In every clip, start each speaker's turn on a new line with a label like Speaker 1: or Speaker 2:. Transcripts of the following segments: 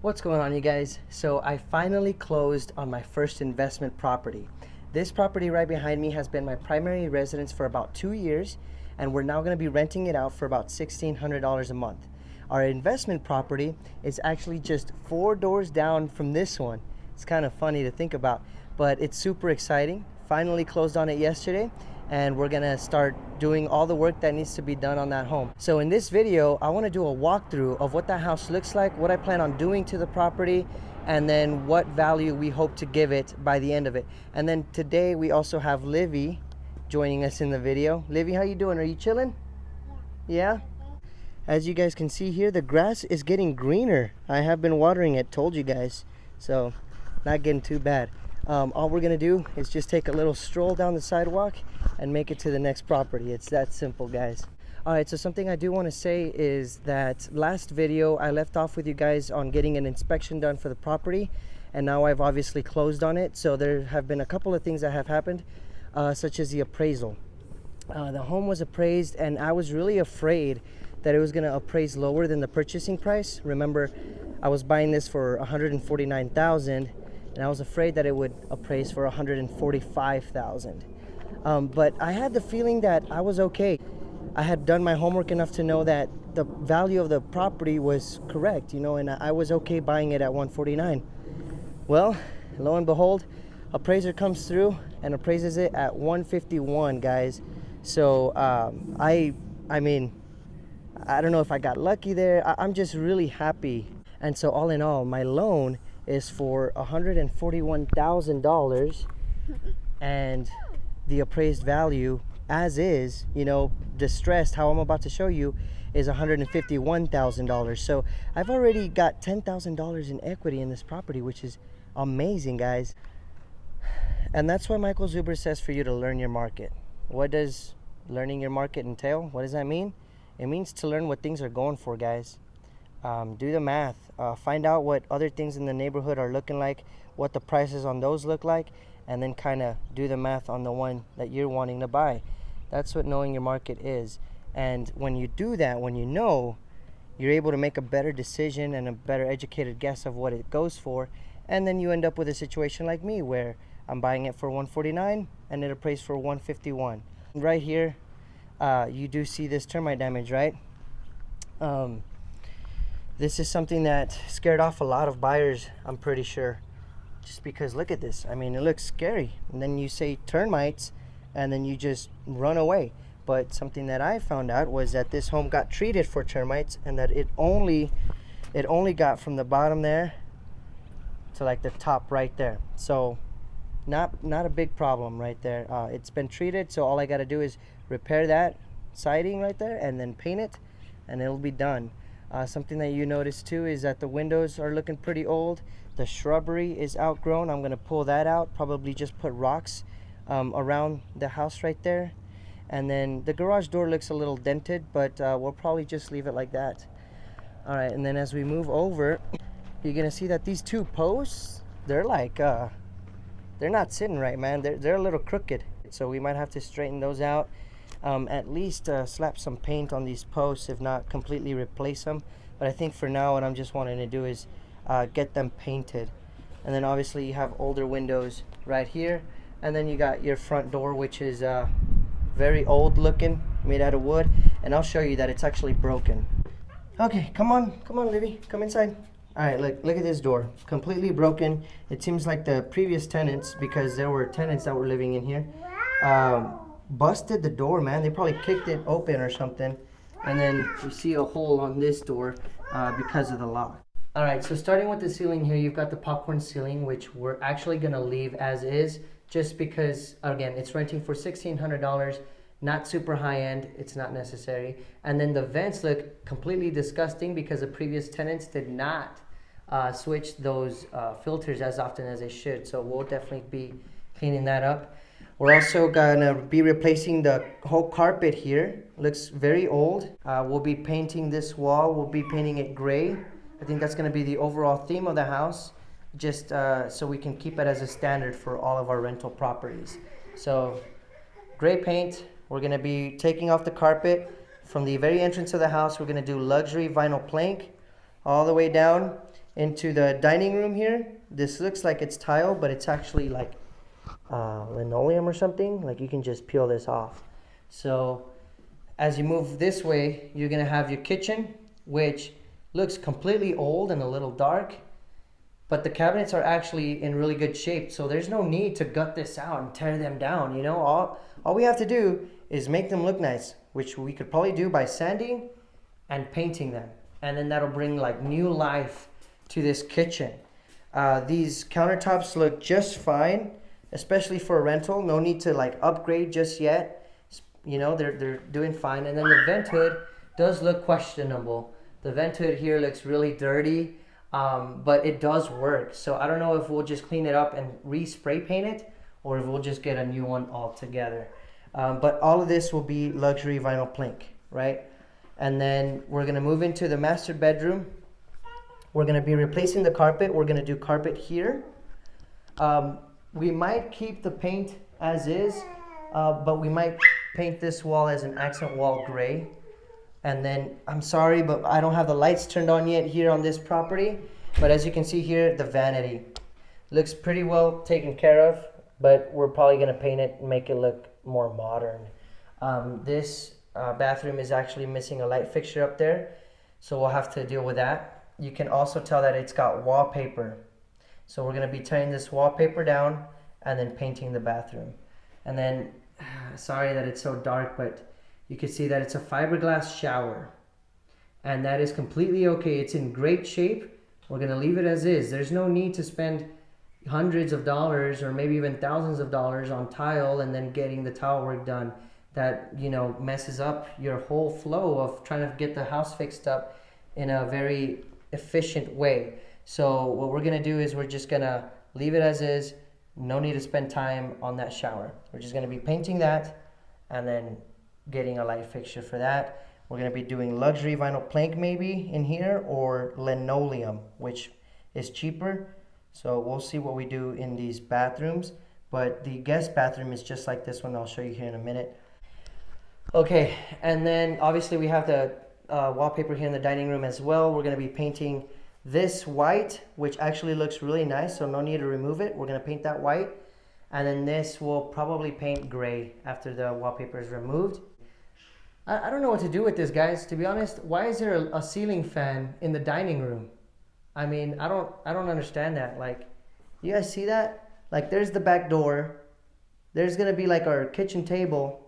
Speaker 1: What's going on, you guys? So I finally closed on my first investment property. This property right behind me has been my primary residence for about 2 years, and we're now going to be renting it out for about $1,600 a month. Our investment property is actually just 4 doors down from this one. It's kind of funny to think about, but it's super exciting. Finally closed on it yesterday, and we're gonna start doing all the work that needs to be done on that home. So in this video, I wanna do a walkthrough of what that house looks like, what I plan on doing to the property, and then what value we hope to give it by the end of it. And then today we also have Livy joining us in the video. Livy, how you doing? Are you chilling? Yeah? As you guys can see here, the grass is getting greener. I have been watering it, told you guys. So not getting too bad. All we're gonna do is just take a little stroll down the sidewalk and make it to the next property. It's that simple, guys. All right, so something I do want to say is that last video I left off with you guys on getting an inspection done for the property, and now I've obviously closed on it. So there have been a couple of things that have happened, such as the appraisal. The home was appraised, and I was really afraid that it was going to appraise lower than the purchasing price. Remember, I was buying this for $149,000, and I was afraid that it would appraise for $145,000. But I had the feeling that I was okay. I had done my homework enough to know that the value of the property was correct, and I was okay buying it at $149,000. Well, lo and behold, appraiser comes through and appraises it at $151,000, guys. So I mean, I don't know if I got lucky there. I'm just really happy. And so all in all, my loan is for $141,000, and the appraised value as is, distressed, how I'm about to show you, is $151,000. So I've already got $10,000 in equity in this property, which is amazing, guys. And that's why Michael Zuber says for you to learn your market. What does learning your market entail? What does that mean? It means to learn what things are going for, guys. Do the math. Find out what other things in the neighborhood are looking like, what the prices on those look like, and then kind of do the math on the one that you're wanting to buy. That's what knowing your market is. And when you do that, when you know, you're able to make a better decision and a better educated guess of what it goes for. And then you end up with a situation like me where I'm buying it for $149,000 and it appraised for $151,000. Right here, you do see this termite damage, right? This is something that scared off a lot of buyers, I'm pretty sure. Just because look at this. I mean, it looks scary. And then you say termites, and then you just run away. But something that I found out was that this home got treated for termites, and that it only got from the bottom there to like the top right there. So not a big problem right there. It's been treated, so all I got to do is repair that siding right there and then paint it, and it'll be done. Something that you notice too is that the windows are looking pretty old. The shrubbery is outgrown. I'm going to pull that out, probably just put rocks around the house right there. And then the garage door looks a little dented, but we'll probably just leave it like that. All right, and then as we move over, you're going to see that these two posts, they're like, they're not sitting right, man. They're a little crooked. So we might have to straighten those out. At least slap some paint on these posts, if not completely replace them. But I think for now what I'm just wanting to do is get them painted. And then obviously you have older windows right here, and then you got your front door, which is very old looking, made out of wood, and I'll show you that it's actually broken. Okay, come on Livy, come inside. All right, look at this door, completely broken. It seems like the previous tenants, because there were tenants that were living in here, busted the door, man. They probably kicked it open or something. And then you see a hole on this door because of the lock. All right, so starting with the ceiling here, you've got the popcorn ceiling, which we're actually gonna leave as is, just because, again, it's renting for $1,600, not super high end, it's not necessary. And then the vents look completely disgusting because the previous tenants did not switch those filters as often as they should. So we'll definitely be cleaning that up. We're also gonna be replacing the whole carpet here. Looks very old. We'll be painting this wall. We'll be painting it gray. I think that's gonna be the overall theme of the house, just so we can keep it as a standard for all of our rental properties. So gray paint. We're gonna be taking off the carpet. From the very entrance of the house, we're gonna do luxury vinyl plank all the way down. into the dining room here, this looks like it's tile, but it's actually like linoleum or something. Like you can just peel this off. So as you move this way, you're gonna have your kitchen, which looks completely old and a little dark, but the cabinets are actually in really good shape. So there's no need to gut this out and tear them down. You know, all we have to do is make them look nice, which we could probably do by sanding and painting them. And then that'll bring like new life to this kitchen. These countertops look just fine, especially for a rental. No need to like upgrade just yet. You know, they're doing fine. And then the vent hood does look questionable. The vent hood here looks really dirty, but it does work. So I don't know if we'll just clean it up and re-spray paint it, or if we'll just get a new one altogether. But all of this will be luxury vinyl plank, right? And then we're gonna move into the master bedroom. We're gonna be replacing the carpet. We're gonna do carpet here. We might keep the paint as is, but we might paint this wall as an accent wall gray. And then, I'm sorry, but I don't have the lights turned on yet here on this property. But as you can see here, the vanity looks pretty well taken care of, but we're probably gonna paint it and make it look more modern. This bathroom is actually missing a light fixture up there, so we'll have to deal with that. You can also tell that it's got wallpaper. So we're gonna be tearing this wallpaper down and then painting the bathroom. And then, sorry that it's so dark, but you can see that it's a fiberglass shower. And that is completely okay. It's in great shape. We're gonna leave it as is. There's no need to spend hundreds of dollars or maybe even thousands of dollars on tile and then getting the tile work done. That, you know, messes up your whole flow of trying to get the house fixed up in a very efficient way. So what we're gonna do is we're just gonna leave it as is. No need to spend time on that shower. We're just gonna be painting that and then getting a light fixture for that. We're gonna be doing luxury vinyl plank maybe in here, or linoleum, which is cheaper. So we'll see what we do in these bathrooms. But the guest bathroom is just like this one. I'll show you here in a minute. Okay, and then obviously we have the wallpaper here in the dining room as well. We're gonna be painting this white, which actually looks really nice, so no need to remove it. We're gonna paint that white. And then this we'll probably paint gray after the wallpaper is removed. I don't know what to do with this, guys, to be honest. Why is there a ceiling fan in the dining room? I mean, I don't understand that. Like, you guys see that? Like, there's the back door. There's gonna be like our kitchen table,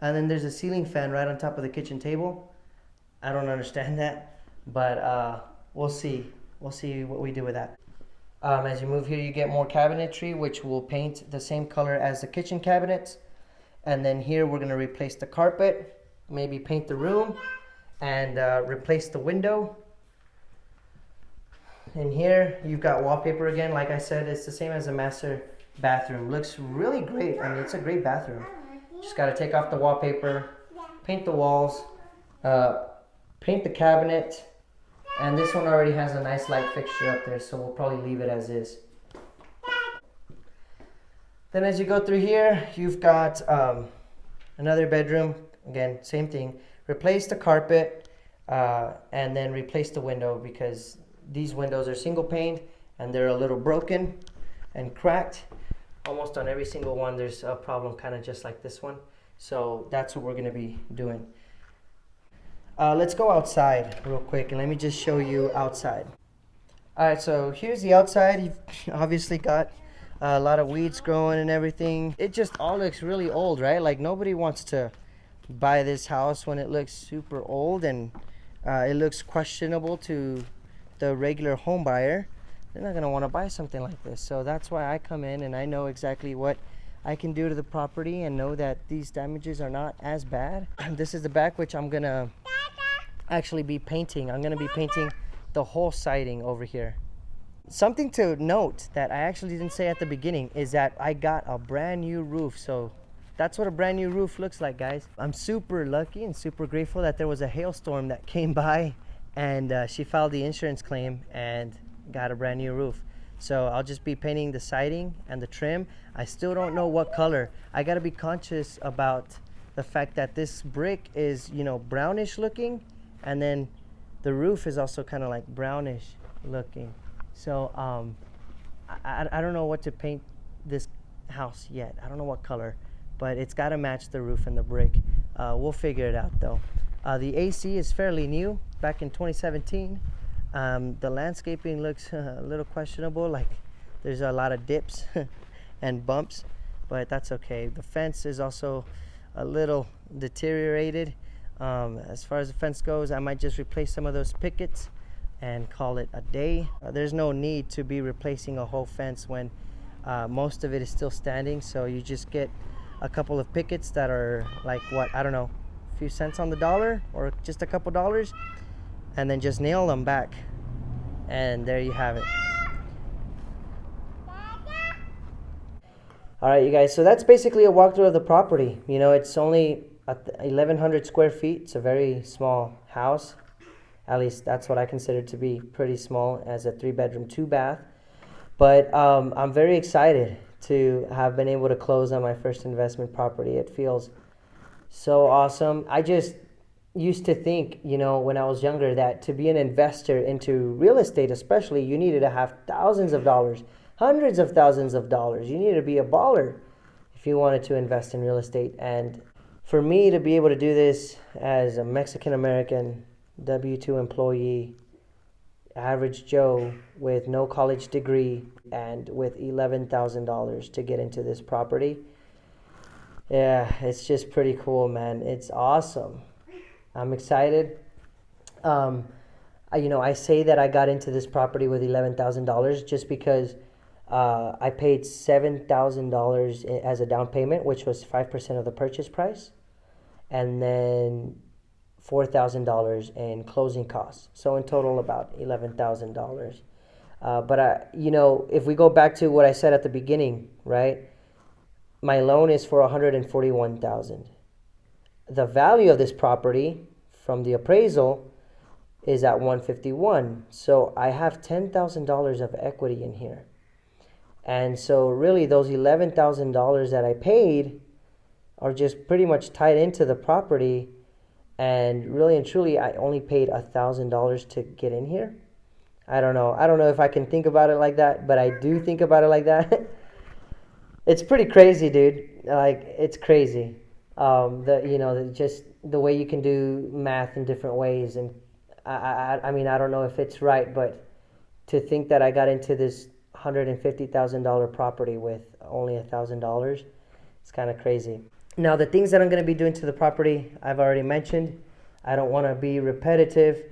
Speaker 1: and then there's a ceiling fan right on top of the kitchen table. I don't understand that, but we'll see. We'll see what we do with that. As you move here, you get more cabinetry, which will paint the same color as the kitchen cabinets. And then here, we're gonna replace the carpet, maybe paint the room, and replace the window. And here, you've got wallpaper again. Like I said, it's the same as the master bathroom. Looks really great. I mean, it's a great bathroom. Just gotta take off the wallpaper, paint the walls, paint the cabinet, and this one already has a nice light fixture up there, so we'll probably leave it as is. Then as you go through here, you've got another bedroom. Again, same thing. Replace the carpet and then replace the window, because these windows are single paned and they're a little broken and cracked. Almost on every single one there's a problem, kind of just like this one. So that's what we're going to be doing. Let's go outside real quick and let me just show you outside. Alright, so here's the outside. You've obviously got a lot of weeds growing and everything. It just all looks really old, right? Like, nobody wants to buy this house when it looks super old and it looks questionable to the regular home buyer. They're not going to want to buy something like this. So that's why I come in and I know exactly what I can do to the property and know that these damages are not as bad. This is the back, which I'm going to actually be painting. I'm going to be painting the whole siding over here. Something to note that I actually didn't say at the beginning is that I got a brand new roof. So that's what a brand new roof looks like, guys. I'm super lucky and super grateful that there was a hailstorm that came by and she filed the insurance claim and got a brand new roof. So I'll just be painting the siding and the trim. I still don't know what color. I got to be conscious about the fact that this brick is, you know, brownish looking, and then the roof is also kind of like brownish. looking. So I don't know what to paint this house yet. I don't know what color, but it's got to match the roof and the brick. We'll figure it out though. The AC is fairly new, back in 2017. The landscaping looks a little questionable, like there's a lot of dips and bumps, but that's okay. The fence is also a little deteriorated. As far as the fence goes, I might just replace some of those pickets and call it a day. There's no need to be replacing a whole fence when most of it is still standing, so you just get a couple of pickets that are like, what, I don't know, a few cents on the dollar or just a couple dollars, and then just nail them back, and there you have it. All right, you guys, so that's basically a walkthrough of the property. You know, it's only 1,100 square feet. It's a very small house. At least that's what I consider to be pretty small as a 3-bedroom, 2-bath. But I'm very excited to have been able to close on my first investment property. It feels so awesome. I just used to think, you know, when I was younger, that to be an investor into real estate especially, you needed to have thousands of dollars, hundreds of thousands of dollars. You needed to be a baller if you wanted to invest in real estate. And for me to be able to do this as a Mexican American W-2 employee, average Joe with no college degree and with $11,000 to get into this property, yeah, it's just pretty cool, man. It's awesome. I'm excited. I say that I got into this property with $11,000 just because I paid $7,000 as a down payment, which was 5% of the purchase price, and then $4,000 in closing costs. So in total, about $11,000. But if we go back to what I said at the beginning, right? My loan is for $141,000. The value of this property from the appraisal is at $151,000. So I have $10,000 of equity in here. And so really those $11,000 that I paid are just pretty much tied into the property. And really and truly, I only paid $1,000 to get in here. I don't know if I can think about it like that, but I do think about it like that. It's pretty crazy, dude. Like, it's crazy. Just the way you can do math in different ways. And I mean, I don't know if it's right, but to think that I got into this $150,000 property with only $1,000, it's kind of crazy. Now, the things that I'm going to be doing to the property, I've already mentioned. I don't want to be repetitive,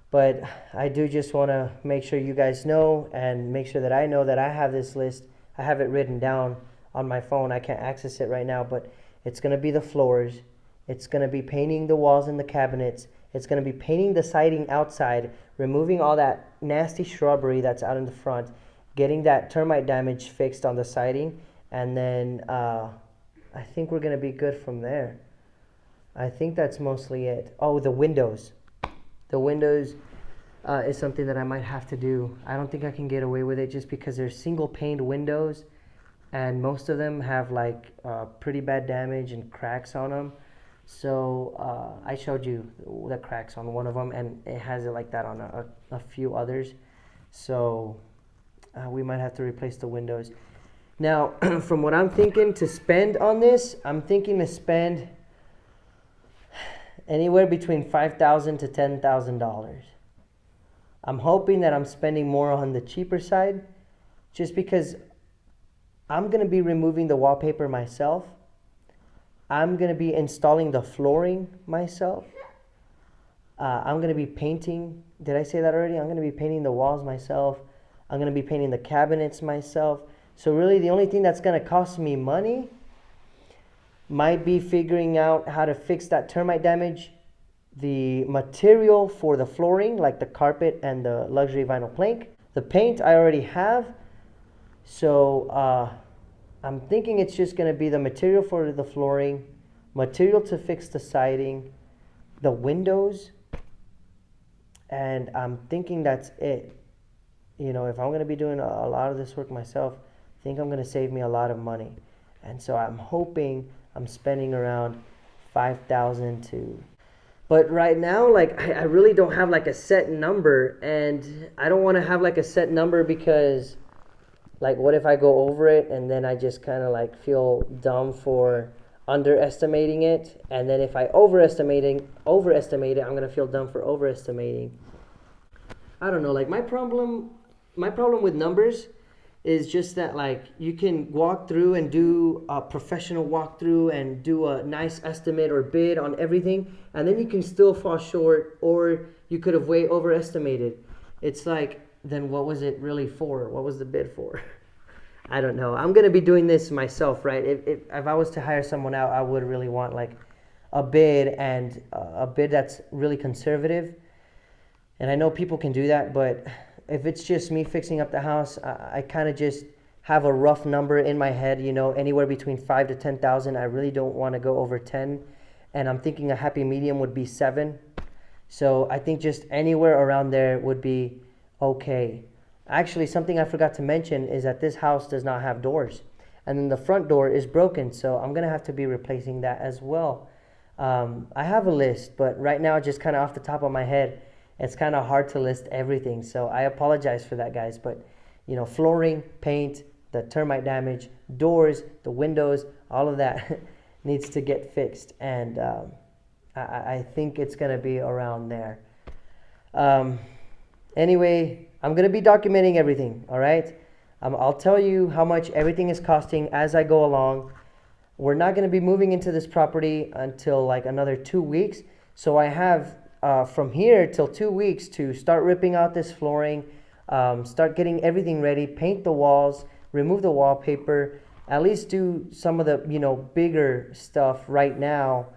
Speaker 1: but I do just want to make sure you guys know and make sure that I know that I have this list. I have it written down on my phone. I can't access it right now, but it's going to be the floors. It's going to be painting the walls and the cabinets. It's going to be painting the siding outside, removing all that nasty shrubbery that's out in the front, getting that termite damage fixed on the siding, and then I think we're going to be good from there. I think that's mostly it. Oh, the windows. The windows is something that I might have to do. I don't think I can get away with it just because they're single paned windows, and most of them have like pretty bad damage and cracks on them. So I showed you the cracks on one of them, and it has it like that on a few others. So we might have to replace the windows. Now, from what I'm thinking to spend on this, I'm thinking to spend anywhere between $5,000 to $10,000. I'm hoping that I'm spending more on the cheaper side, just because I'm going to be removing the wallpaper myself. I'm going to be installing the flooring myself. I'm going to be painting. Did I say that already? I'm going to be painting the walls myself. I'm going to be painting the cabinets myself. So really the only thing that's going to cost me money might be figuring out how to fix that termite damage, the material for the flooring, like the carpet and the luxury vinyl plank. The paint I already have. So I'm thinking it's just going to be the material for the flooring, material to fix the siding, the windows, and I'm thinking that's it. You know, if I'm going to be doing a lot of this work myself, I think I'm going to save me a lot of money. And so I'm hoping I'm spending around $5,000 to... But right now, like, I really don't have like a set number, and I don't want to have like a set number because, like, what if I go over it and then I just kind of like feel dumb for underestimating it, and then if I overestimate it, I'm gonna feel dumb for overestimating. I don't know. Like my problem with numbers is just that, like, you can walk through and do a professional walkthrough and do a nice estimate or bid on everything, and then you can still fall short, or you could have way overestimated. It's like, then what was it really for? What was the bid for? I don't know. I'm gonna be doing this myself, right? If I was to hire someone out, I would really want like a bid, and a bid that's really conservative. And I know people can do that, but if it's just me fixing up the house, I kind of just have a rough number in my head, anywhere between 5 to 10,000. I really don't want to go over 10, and I'm thinking a happy medium would be 7. So I think just anywhere around there would be okay. Actually, something I forgot to mention is that this house does not have doors, and then the front door is broken, so I'm gonna have to be replacing that as well. I have a list, but right now, just kind of off the top of my head, it's kind of hard to list everything, so I apologize for that, guys. But flooring, paint, the termite damage, doors, the windows, all of that needs to get fixed, and I think it's gonna be around there. Anyway, I'm gonna be documenting everything. All right, I'll tell you how much everything is costing as I go along. We're not gonna be moving into this property until like another 2 weeks, so I have from here till 2 weeks to start ripping out this flooring, start getting everything ready, paint the walls, remove the wallpaper, at least do some of the bigger stuff right now,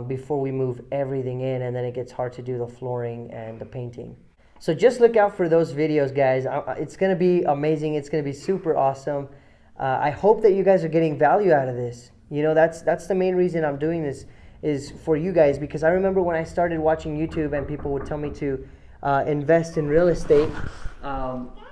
Speaker 1: before we move everything in, and then it gets hard to do the flooring and the painting. So just look out for those videos, guys. It's going to be amazing. It's going to be super awesome. I hope that you guys are getting value out of this. That's the main reason I'm doing this, is for you guys, because I remember when I started watching YouTube and people would tell me to invest in real estate,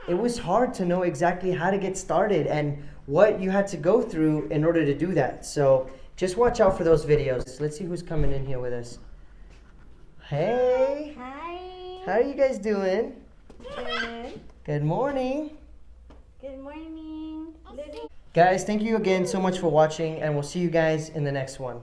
Speaker 1: it was hard to know exactly how to get started and what you had to go through in order to do that. So just watch out for those videos. Let's see who's coming in here with us. Hey.
Speaker 2: Hi.
Speaker 1: How are you guys doing?
Speaker 2: Good.
Speaker 1: Good morning.
Speaker 2: Good morning.
Speaker 1: Guys, thank you again so much for watching, and we'll see you guys in the next one.